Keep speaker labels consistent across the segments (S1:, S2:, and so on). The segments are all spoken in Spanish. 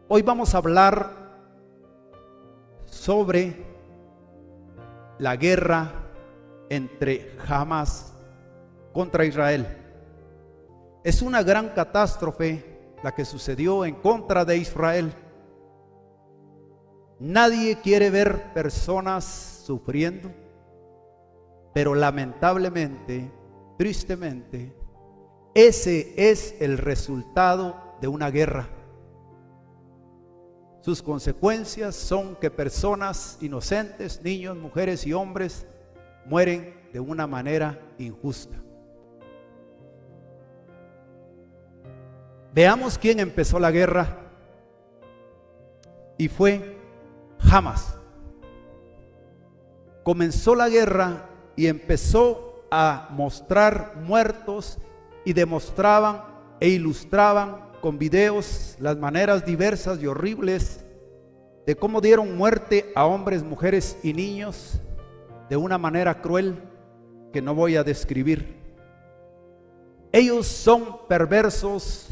S1: Hoy vamos a hablar sobre la guerra entre Hamas contra Israel. Es una gran catástrofe la que sucedió en contra de Israel. Nadie quiere ver personas sufriendo, pero lamentablemente, tristemente, ese es el resultado de una guerra. Sus consecuencias son que personas inocentes, niños, mujeres y hombres, mueren de una manera injusta. Veamos quién empezó la guerra, y fue Hamas. Comenzó la guerra y empezó a mostrar muertos y demostraban e ilustraban con videos las maneras diversas y horribles de cómo dieron muerte a hombres, mujeres y niños de una manera cruel que no voy a describir. Ellos son perversos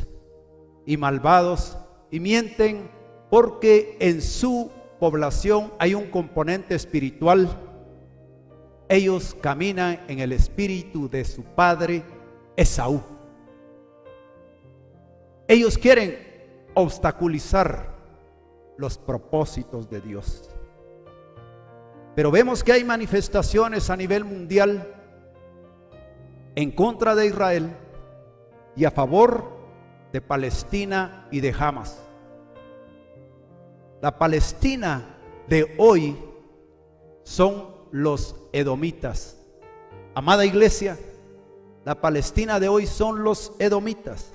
S1: y malvados y mienten porque en su población hay un componente espiritual. Ellos caminan en el espíritu de su padre Esaú. Ellos quieren obstaculizar los propósitos de Dios. Pero vemos que hay manifestaciones a nivel mundial en contra de Israel y a favor de Palestina y de Hamas. La Palestina de hoy son los edomitas. Amada iglesia, la Palestina de hoy son los edomitas.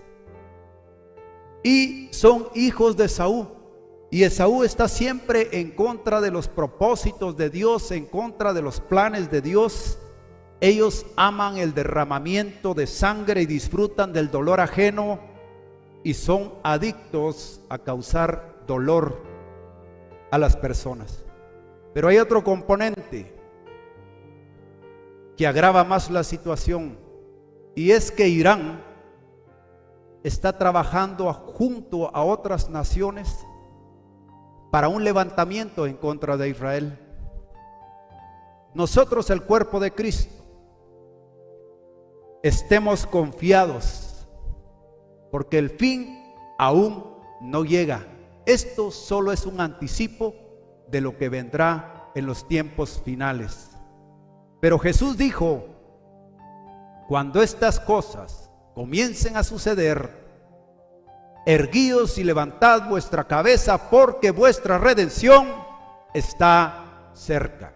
S1: Y son hijos de Esaú. Y Esaú está siempre en contra de los propósitos de Dios, en contra de los planes de Dios. Ellos aman el derramamiento de sangre y disfrutan del dolor ajeno y son adictos a causar dolor a las personas. Pero hay otro componente que agrava más la situación, y es que Irán está trabajando junto a otras naciones para un levantamiento en contra de Israel. Nosotros, el cuerpo de Cristo, estemos confiados, porque el fin aún no llega. Esto solo es un anticipo de lo que vendrá en los tiempos finales. Pero Jesús dijo: cuando estas cosas comiencen a suceder, erguíos y levantad vuestra cabeza, porque vuestra redención está cerca.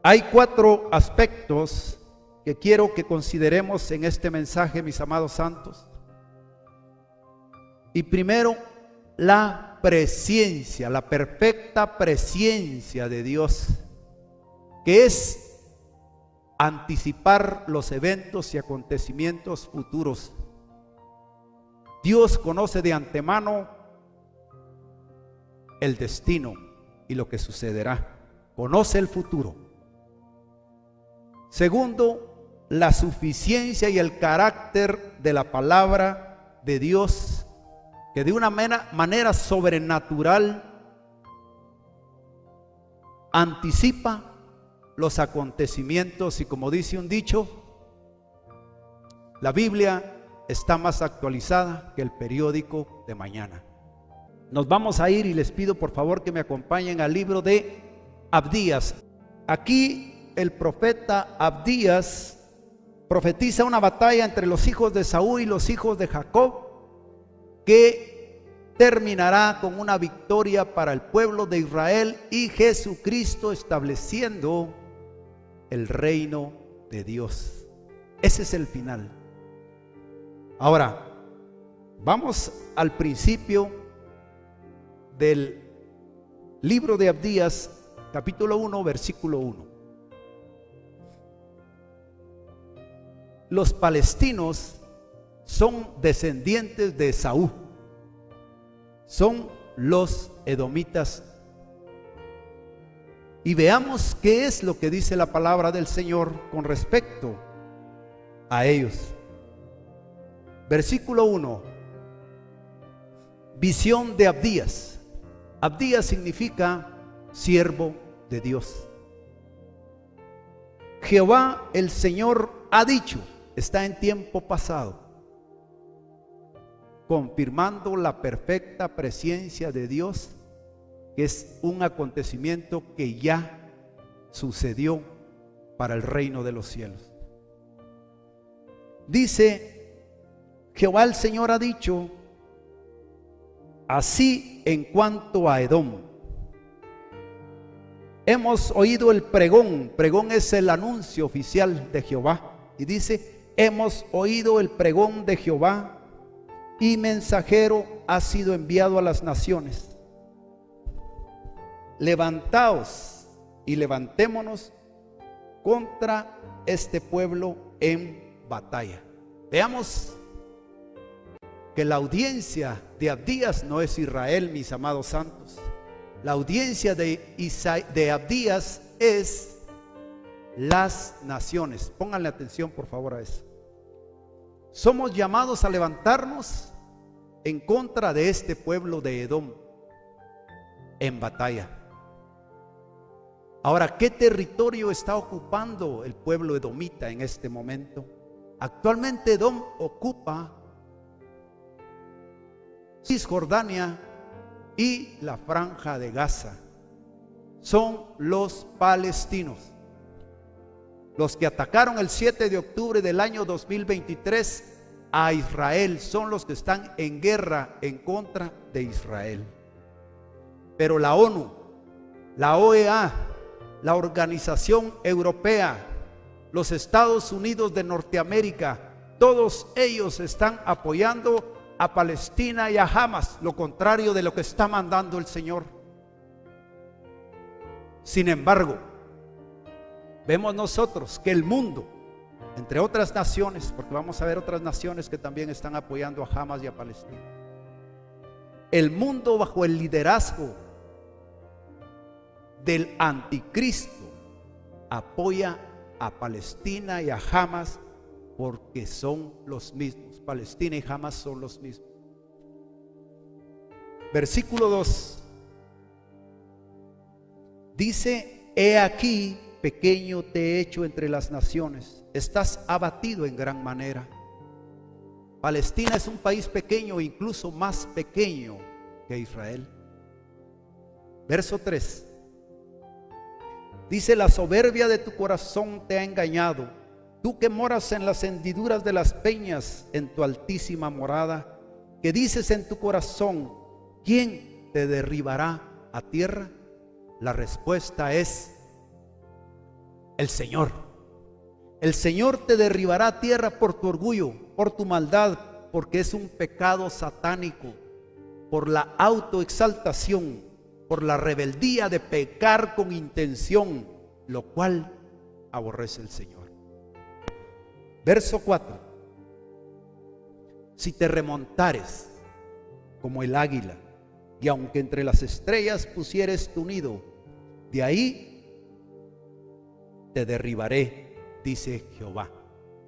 S1: Hay 4 aspectos que quiero que consideremos en este mensaje, mis amados santos. Y primero, la presciencia, la perfecta presciencia de Dios, que es anticipar los eventos y acontecimientos futuros. Dios conoce de antemano el destino y lo que sucederá. Conoce el futuro. Segundo, la suficiencia y el carácter de la palabra de Dios, que de una manera sobrenatural anticipa los acontecimientos. Y como dice un dicho, la Biblia está más actualizada que el periódico de mañana. Nos vamos a ir y les pido por favor que me acompañen al libro de Abdías. Aquí el profeta Abdías profetiza una batalla entre los hijos de Saúl y los hijos de Jacob, que terminará con una victoria para el pueblo de Israel y Jesucristo estableciendo el reino de Dios. Ese es el final. Ahora, vamos al principio del libro de Abdías, capítulo 1, versículo 1. Los palestinos son descendientes de Esaú, son los edomitas. Y veamos qué es lo que dice la palabra del Señor con respecto a ellos. Versículo 1. Visión de Abdías. Abdías significa siervo de Dios. Jehová el Señor ha dicho, está en tiempo pasado, confirmando la perfecta presencia de Dios, que es un acontecimiento que ya sucedió para el reino de los cielos. Dice, Jehová el Señor ha dicho, así en cuanto a Edom, hemos oído el pregón. Pregón es el anuncio oficial de Jehová. Y dice, hemos oído el pregón de Jehová, y mensajero ha sido enviado a las naciones. Levantaos y levantémonos contra este pueblo en batalla. Veamos que la audiencia de Abdías no es Israel, mis amados santos. La audiencia de Abdías es las naciones. Pónganle atención por favor a eso. Somos llamados a levantarnos en contra de este pueblo de Edom en batalla. Ahora, ¿qué territorio está ocupando el pueblo edomita en este momento? Actualmente Edom ocupa Cisjordania y la franja de Gaza. Son los palestinos. Los que atacaron el 7 de octubre del año 2023 a Israel son los que están en guerra en contra de Israel. Pero la ONU, la OEA, la Organización Europea, los Estados Unidos de Norteamérica, todos ellos están apoyando a Palestina y a Hamas, lo contrario de lo que está mandando el Señor. Sin embargo, vemos nosotros que el mundo, entre otras naciones, porque vamos a ver otras naciones que también están apoyando a Hamas y a Palestina, el mundo bajo el liderazgo del anticristo apoya a Palestina y a Hamas porque son los mismos. Palestina y Hamas son los mismos. Versículo 2 dice: he aquí, pequeño te he hecho entre las naciones, estás abatido en gran manera. Palestina es un país pequeño, incluso más pequeño que Israel. Verso 3 dice: la soberbia de tu corazón te ha engañado, tú que moras en las hendiduras de las peñas, en tu altísima morada, que dices en tu corazón, ¿quién te derribará a tierra? La respuesta es el Señor. El Señor te derribará a tierra por tu orgullo, por tu maldad, porque es un pecado satánico, por la autoexaltación, por la rebeldía de pecar con intención, lo cual aborrece el Señor. Verso 4: si te remontares como el águila, y aunque entre las estrellas pusieres tu nido, de ahí te derribaré, dice Jehová.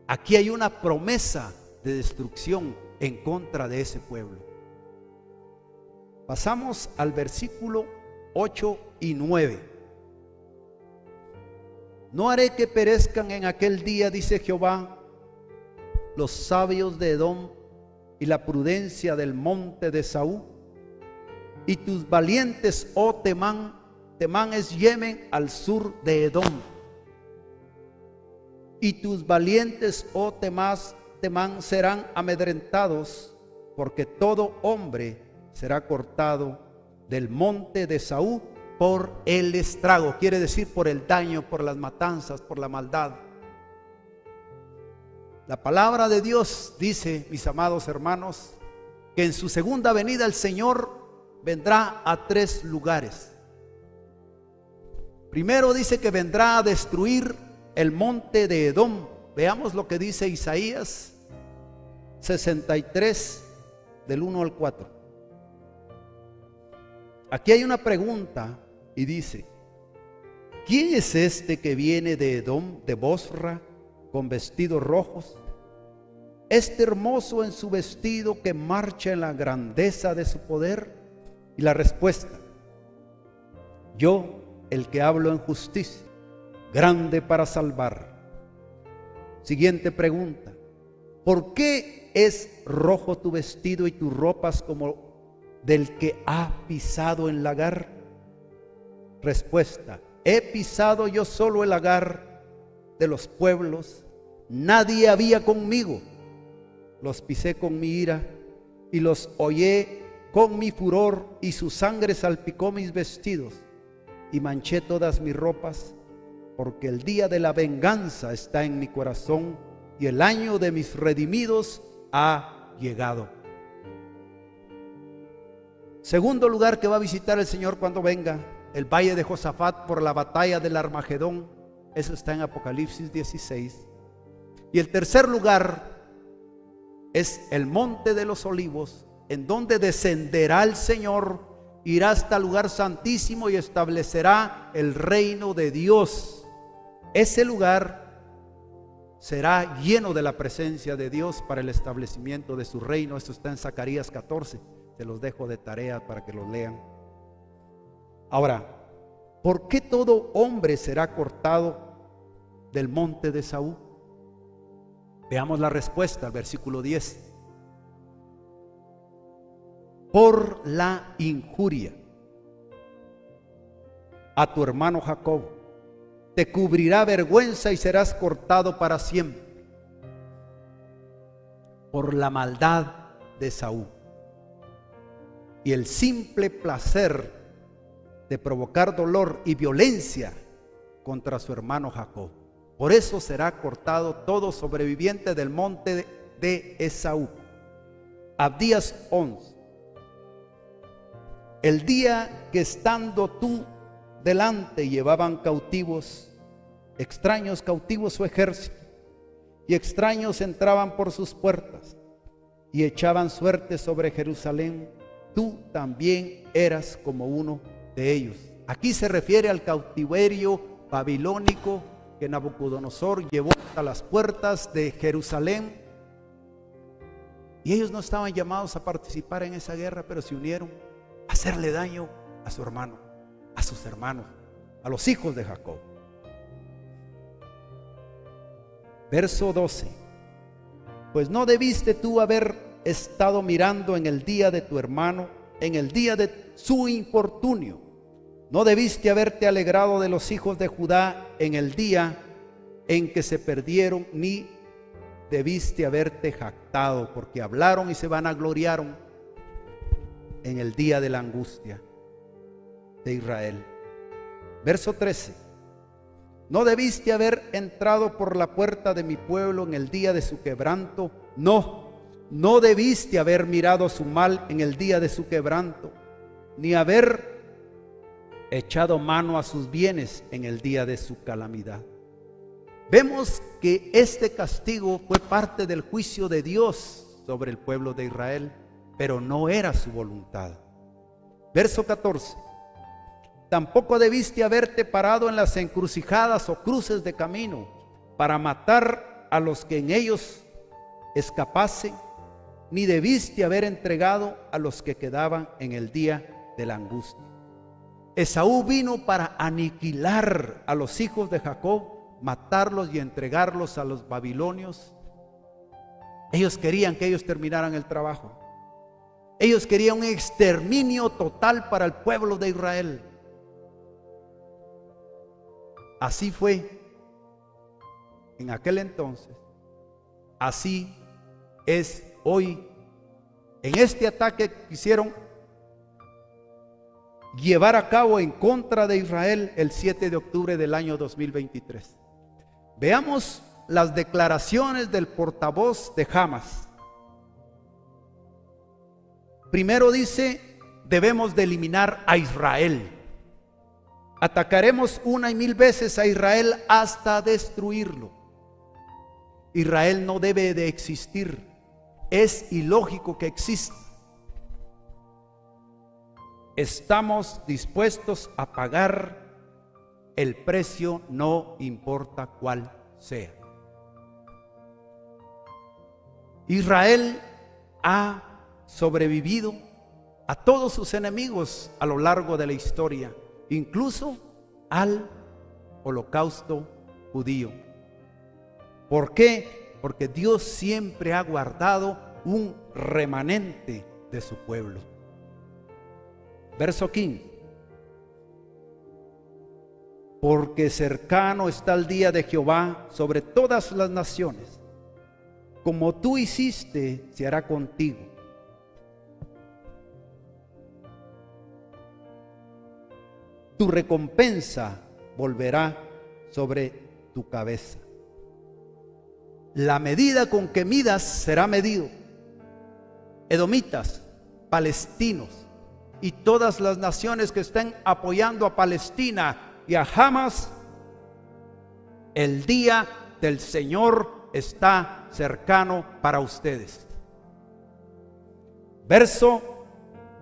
S1: Aquí hay una promesa de destrucción en contra de ese pueblo. Pasamos al versículo 8 y 9. No haré que perezcan en aquel día, dice Jehová, los sabios de Edom y la prudencia del monte de Saúl, y tus valientes, oh Temán. Temán es Yemen al sur de Edom. Y tus valientes, oh Temán, serán amedrentados, porque todo hombre será cortado del monte de Saúl por el estrago. Quiere decir por el daño, por las matanzas, por la maldad. La palabra de Dios dice, mis amados hermanos, que en su segunda venida el Señor vendrá a 3 lugares. Primero dice que vendrá a destruir el monte de Edom. Veamos lo que dice Isaías 63 del 1 al 4. Aquí hay una pregunta y dice: ¿quién es este que viene de Edom, de Bosra, con vestidos rojos? hermoso en su vestido que marcha en la grandeza de su poder? Y la respuesta: yo, el que hablo en justicia, grande para salvar. Siguiente pregunta: ¿por qué es rojo tu vestido y tus ropas como del que ha pisado en lagar? Respuesta: he pisado yo solo el lagar de los pueblos, nadie había conmigo. Los pisé con mi ira y los hollé con mi furor, y su sangre salpicó mis vestidos y manché todas mis ropas, porque el día de la venganza está en mi corazón y el año de mis redimidos ha llegado. Segundo lugar que va a visitar el Señor cuando venga: el valle de Josafat por la batalla del Armagedón. Eso está en Apocalipsis 16. Y el tercer lugar es el monte de los olivos, en donde descenderá el Señor, irá hasta el lugar santísimo y establecerá el reino de Dios. Ese lugar será lleno de la presencia de Dios para el establecimiento de su reino. Esto está en Zacarías 14. Se los dejo de tarea para que lo lean. Ahora, ¿por qué todo hombre será cortado del monte de Esaú? Veamos la respuesta al versículo 10. Por la injuria a tu hermano Jacob, te cubrirá vergüenza y serás cortado para siempre. Por la maldad de Esaú y el simple placer de provocar dolor y violencia contra su hermano Jacob. Por eso será cortado todo sobreviviente del monte de Esaú. Abdías 11. El día que estando tú delante llevaban cautivos, extraños cautivos su ejército, y extraños entraban por sus puertas y echaban suerte sobre Jerusalén, tú también eras como uno de ellos. Aquí se refiere al cautiverio babilónico que Nabucodonosor llevó a las puertas de Jerusalén, y ellos no estaban llamados a participar en esa guerra, pero se unieron a hacerle daño a su hermano, a sus hermanos, a los hijos de Jacob. Verso 12. Pues no debiste tú haber estado mirando en el día de tu hermano, en el día de su infortunio. No debiste haberte alegrado de los hijos de Judá en el día en que se perdieron, ni debiste haberte jactado, porque hablaron y se vanagloriaron en el día de la angustia de Israel. Verso 13. No debiste haber entrado por la puerta de mi pueblo en el día de su quebranto. No debiste haber mirado su mal en el día de su quebranto, ni haber echado mano a sus bienes en el día de su calamidad. Vemos que este castigo fue parte del juicio de Dios sobre el pueblo de Israel, pero no era su voluntad. Verso 14. Tampoco debiste haberte parado en las encrucijadas o cruces de camino para matar a los que en ellos escapasen, ni debiste haber entregado a los que quedaban en el día de la angustia. Esaú vino para aniquilar a los hijos de Jacob, matarlos y entregarlos a los babilonios. Ellos querían que ellos terminaran el trabajo. Ellos querían un exterminio total para el pueblo de Israel. Así fue en aquel entonces, así es hoy. En este ataque que quisieron llevar a cabo en contra de Israel el 7 de octubre del año 2023. Veamos las declaraciones del portavoz de Hamas. Primero dice: debemos de eliminar a Israel. Atacaremos 1 y 1000 veces a Israel hasta destruirlo. Israel no debe de existir. Es ilógico que exista. Estamos dispuestos a pagar el precio, no importa cuál sea. Israel ha sobrevivido a todos sus enemigos a lo largo de la historia, incluso al holocausto judío. ¿Por qué? Porque Dios siempre ha guardado un remanente de su pueblo. Verso 15. Porque cercano está el día de Jehová sobre todas las naciones. Como tú hiciste, se hará contigo. Tu recompensa volverá sobre tu cabeza. La medida con que midas será medido. Edomitas, palestinos y todas las naciones que estén apoyando a Palestina y a Hamas, el día del Señor está cercano para ustedes. Verso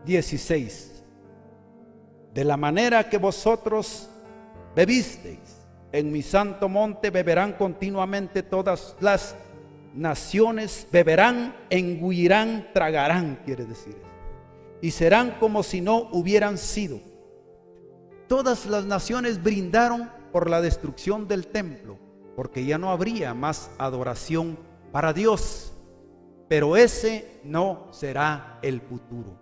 S1: 16. De la manera que vosotros bebisteis en mi santo monte, beberán continuamente todas las naciones, beberán, engullirán, tragarán, quiere decir eso, y serán como si no hubieran sido. Todas las naciones brindaron por la destrucción del templo, porque ya no habría más adoración para Dios, pero ese no será el futuro.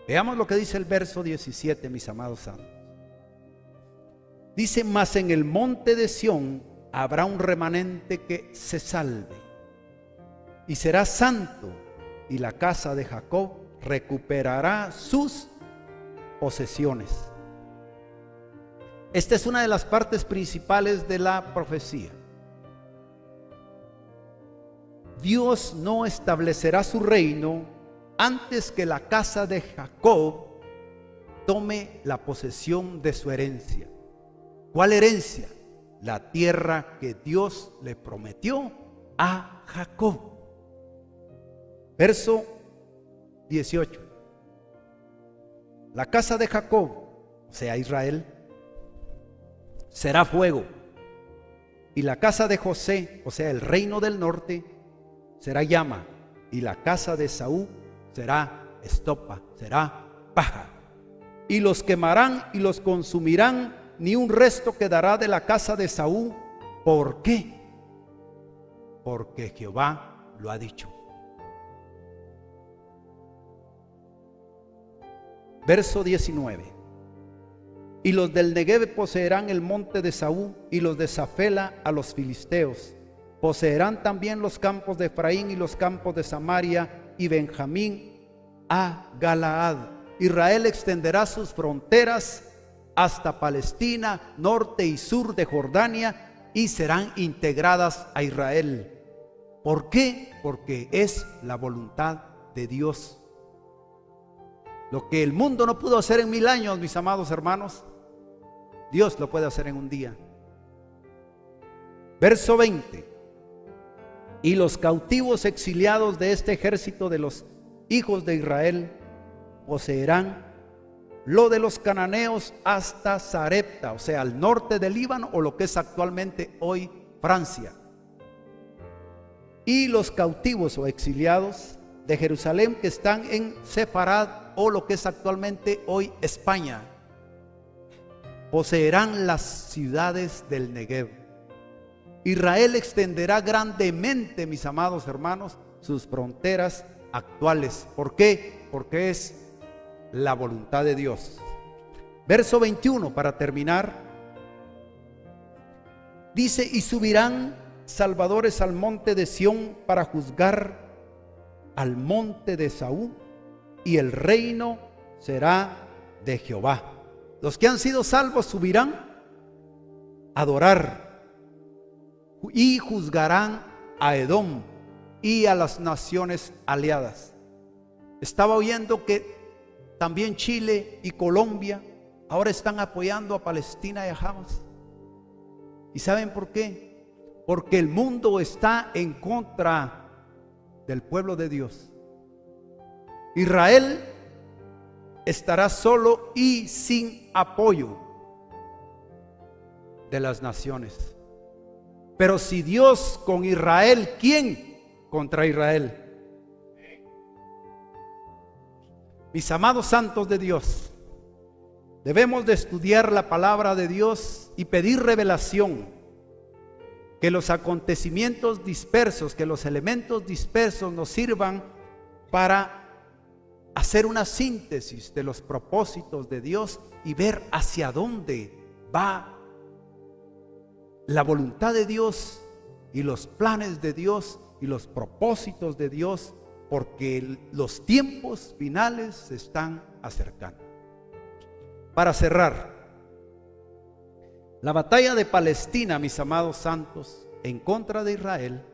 S1: Veamos lo que dice el verso 17, mis amados santos. Dice: mas en el monte de Sión habrá un remanente que se salve, y será santo, y la casa de Jacob recuperará sus posesiones. Esta es una de las partes principales de la profecía. Dios no establecerá su reino antes que la casa de Jacob tome la posesión de su herencia. ¿Cuál herencia? La tierra que Dios le prometió a Jacob. Verso 18. La casa de Jacob, o sea Israel, será fuego, y la casa de José, o sea el reino del norte, será llama, y la casa de Saúl será estopa, será paja, y los quemarán y los consumirán, ni un resto quedará de la casa de Saúl. ¿Por qué? Porque Jehová lo ha dicho. Verso 19. Y los del Negev poseerán el monte de Saúl, y los de Safela a los filisteos. Poseerán también los campos de Efraín y los campos de Samaria y Benjamín a Galaad. Israel extenderá sus fronteras hasta Palestina, norte y sur de Jordania, y serán integradas a Israel. ¿Por qué? Porque es la voluntad de Dios. Lo que el mundo no pudo hacer en 1000 años, mis amados hermanos, Dios lo puede hacer en un día. Verso 20. Y los cautivos exiliados de este ejército de los hijos de Israel poseerán lo de los cananeos hasta Sarepta, o sea, al norte del Líbano, o lo que es actualmente hoy Francia. Y los cautivos o exiliados de Jerusalén que están en Sefarad, o lo que es actualmente hoy España, poseerán las ciudades del Negev. Israel extenderá grandemente, mis amados hermanos, sus fronteras actuales. ¿Por qué? Porque es la voluntad de Dios. Verso 21, para terminar, dice: y subirán salvadores al monte de Sión para juzgar al monte de Saúl, y el reino será de Jehová. Los que han sido salvos subirán a adorar, y juzgarán a Edom y a las naciones aliadas. Estaba oyendo que también Chile y Colombia ahora están apoyando a Palestina y a Hamas. ¿Y saben por qué? Porque el mundo está en contra del pueblo de Dios. Israel estará solo y sin apoyo de las naciones. Pero si Dios con Israel, ¿quién? contra Israel. Mis amados santos de Dios, debemos de estudiar la palabra de Dios y pedir revelación, que los acontecimientos dispersos, que los elementos dispersos nos sirvan para hacer una síntesis de los propósitos de Dios y ver hacia dónde va la voluntad de Dios y los planes de Dios y los propósitos de Dios, porque los tiempos finales se están acercando. Para cerrar, la batalla de Palestina, mis amados santos, en contra de Israel,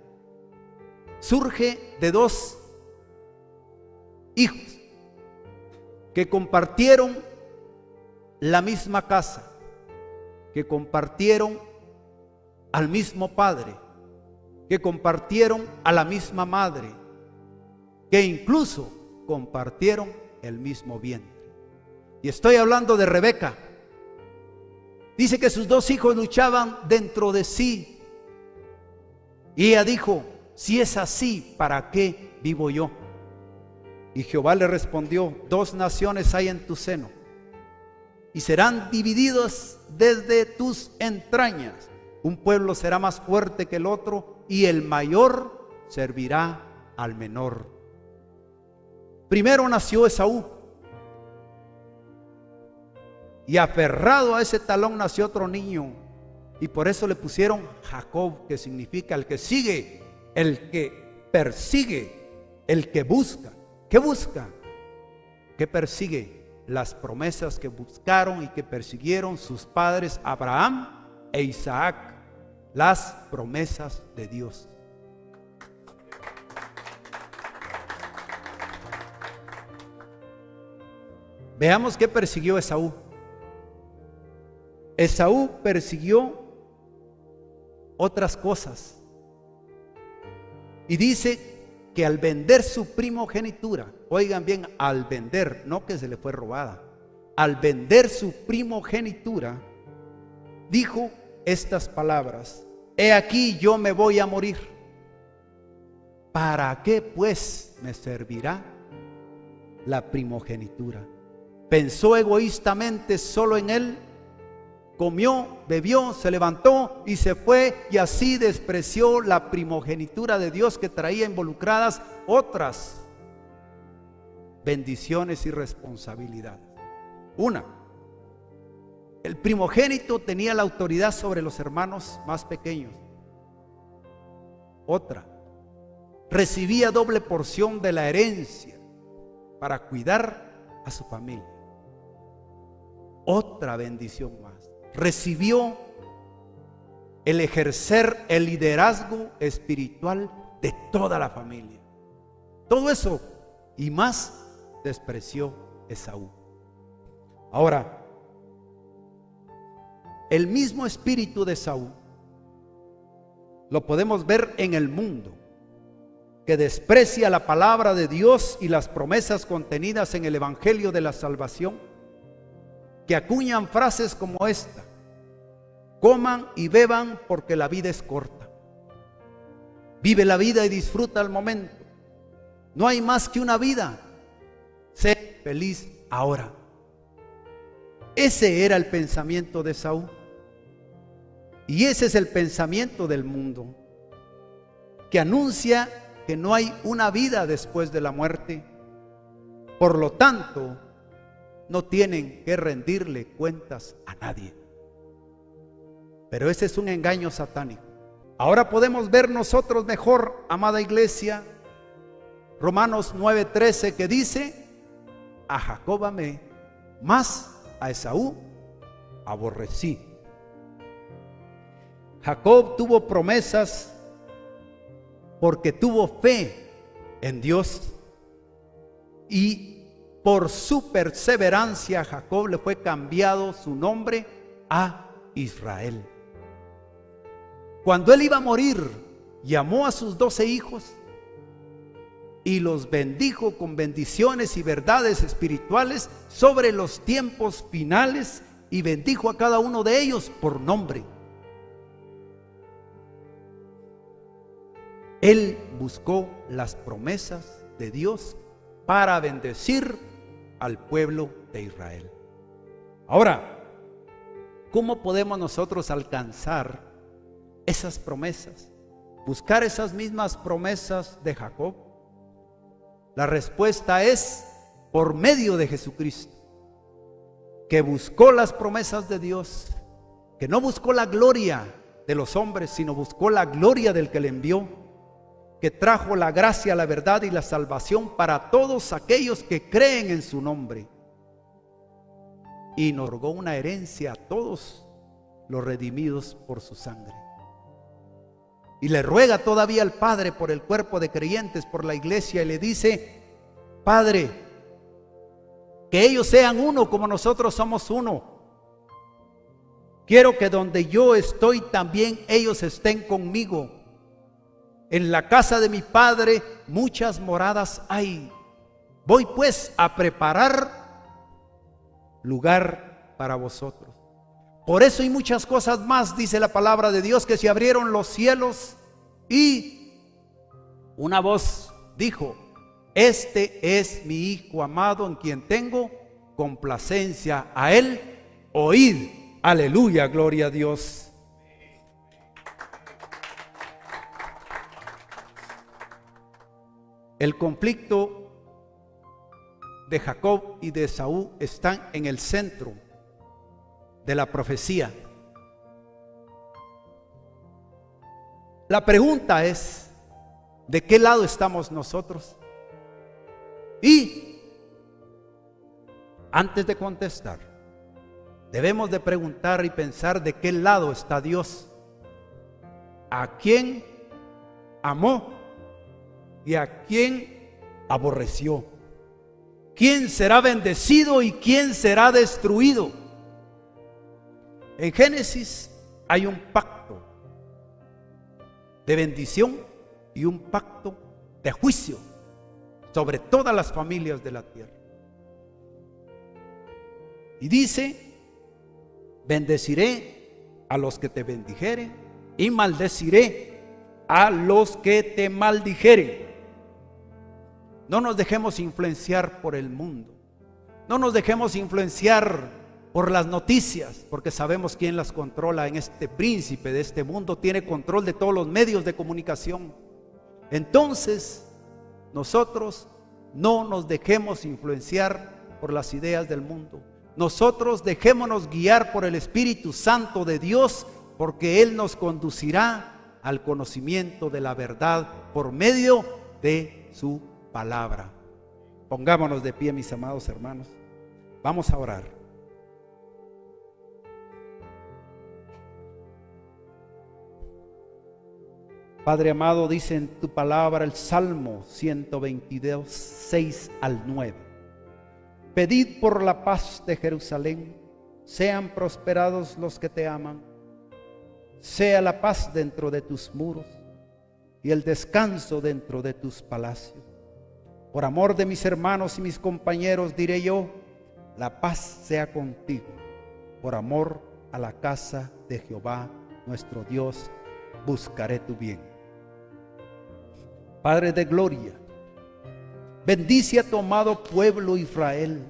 S1: surge de dos hijos que compartieron la misma casa, que compartieron al mismo padre, que compartieron a la misma madre, que incluso compartieron el mismo vientre. Y estoy hablando de Rebeca. Dice que sus dos hijos luchaban dentro de sí. Y ella dijo: si es así, ¿para qué vivo yo? Y Jehová le respondió: dos naciones hay en tu seno, y serán divididos desde tus entrañas. Un pueblo será más fuerte que el otro, y el mayor servirá al menor. Primero nació Esaú, y aferrado a ese talón nació otro niño, y por eso le pusieron Jacob, que significa el que sigue, el que persigue, el que busca. ¿Qué busca? ¿Qué persigue? Las promesas que buscaron y que persiguieron sus padres Abraham e Isaac, las promesas de Dios. Veamos qué persiguió Esaú. Esaú persiguió otras cosas. Y dice que al vender su primogenitura, oigan bien, al vender, no que se le fue robada, al vender su primogenitura, dijo estas palabras: he aquí, yo me voy a morir. ¿Para qué pues me servirá la primogenitura? Pensó egoístamente solo en él, comió, bebió, se levantó y se fue, y así despreció la primogenitura de Dios, que traía involucradas otras bendiciones y responsabilidades. Una, el primogénito tenía la autoridad sobre los hermanos más pequeños. Otra, recibía doble porción de la herencia para cuidar a su familia. Otra bendición más, recibió el ejercer el liderazgo espiritual de toda la familia. Todo eso y más despreció Esaú. Ahora, el mismo espíritu de Esaú lo podemos ver en el mundo, que desprecia la palabra de Dios y las promesas contenidas en el evangelio de la salvación, que acuñan frases como esta: coman y beban porque la vida es corta. Vive la vida y disfruta el momento. No hay más que una vida. Sé feliz ahora. Ese era el pensamiento de Esaú. Y ese es el pensamiento del mundo, que anuncia que no hay una vida después de la muerte. Por lo tanto, no tienen que rendirle cuentas a nadie. Pero ese es un engaño satánico. Ahora podemos ver nosotros mejor, amada iglesia, Romanos 9:13, que dice: a Jacob amé, mas a Esaú aborrecí. Jacob tuvo promesas porque tuvo fe en Dios, y por su perseverancia a Jacob le fue cambiado su nombre a Israel. Cuando él iba a morir, llamó a sus 12 hijos y los bendijo con bendiciones y verdades espirituales sobre los tiempos finales, y bendijo a cada uno de ellos por nombre. Él buscó las promesas de Dios para bendecir al pueblo de Israel. Ahora, ¿cómo podemos nosotros alcanzar esas promesas? Buscar esas mismas promesas de Jacob. La respuesta es por medio de Jesucristo, que buscó las promesas de Dios, que no buscó la gloria de los hombres, sino buscó la gloria del que le envió, que trajo la gracia, la verdad y la salvación para todos aquellos que creen en su nombre, y nos otorgó una herencia a todos los redimidos por su sangre. Y le ruega todavía al Padre por el cuerpo de creyentes, por la iglesia, y le dice: Padre, que ellos sean uno como nosotros somos uno. Quiero que donde yo estoy también ellos estén conmigo. En la casa de mi Padre muchas moradas hay. Voy pues a preparar lugar para vosotros. Por eso y muchas cosas más, dice la palabra de Dios, que se abrieron los cielos y una voz dijo: este es mi Hijo amado, en quien tengo complacencia. A Él oíd. Aleluya, gloria a Dios. El conflicto de Jacob y de Esaú están en el centro de la profecía. La pregunta es: ¿de qué lado estamos nosotros? Y antes de contestar, debemos de preguntar y pensar de qué lado está Dios. ¿A quién amó y a quién aborreció? ¿Quién será bendecido y quién será destruido? En Génesis hay un pacto de bendición y un pacto de juicio sobre todas las familias de la tierra. Y dice: bendeciré a los que te bendijeren y maldeciré a los que te maldijeren. No nos dejemos influenciar por el mundo. No nos dejemos influenciar por las noticias, porque sabemos quién las controla. En este príncipe de este mundo tiene control de todos los medios de comunicación. Entonces, nosotros no nos dejemos influenciar por las ideas del mundo. Nosotros dejémonos guiar por el Espíritu Santo de Dios, porque Él nos conducirá al conocimiento de la verdad por medio de su palabra. Pongámonos de pie, mis amados hermanos. Vamos a orar. Padre amado, dice en tu palabra el Salmo 122, 6 al 9. Pedid por la paz de Jerusalén, sean prosperados los que te aman. Sea la paz dentro de tus muros y el descanso dentro de tus palacios. Por amor de mis hermanos y mis compañeros diré yo: la paz sea contigo. Por amor a la casa de Jehová nuestro Dios, buscaré tu bien. Padre de gloria, bendice a tu amado pueblo Israel.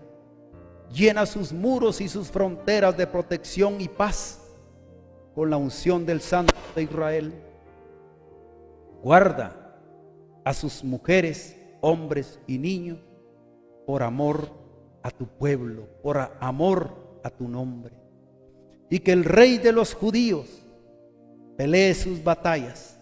S1: Llena sus muros y sus fronteras de protección y paz con la unción del Santo de Israel. Guarda a sus mujeres, hombres y niños por amor a tu pueblo, por amor a tu nombre. Y que el Rey de los judíos pelee sus batallas,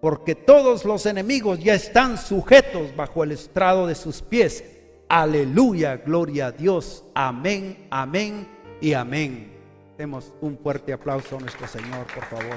S1: porque todos los enemigos ya están sujetos bajo el estrado de sus pies. Aleluya, gloria a Dios. Amén, amén y amén. Demos un fuerte aplauso a nuestro Señor, por favor.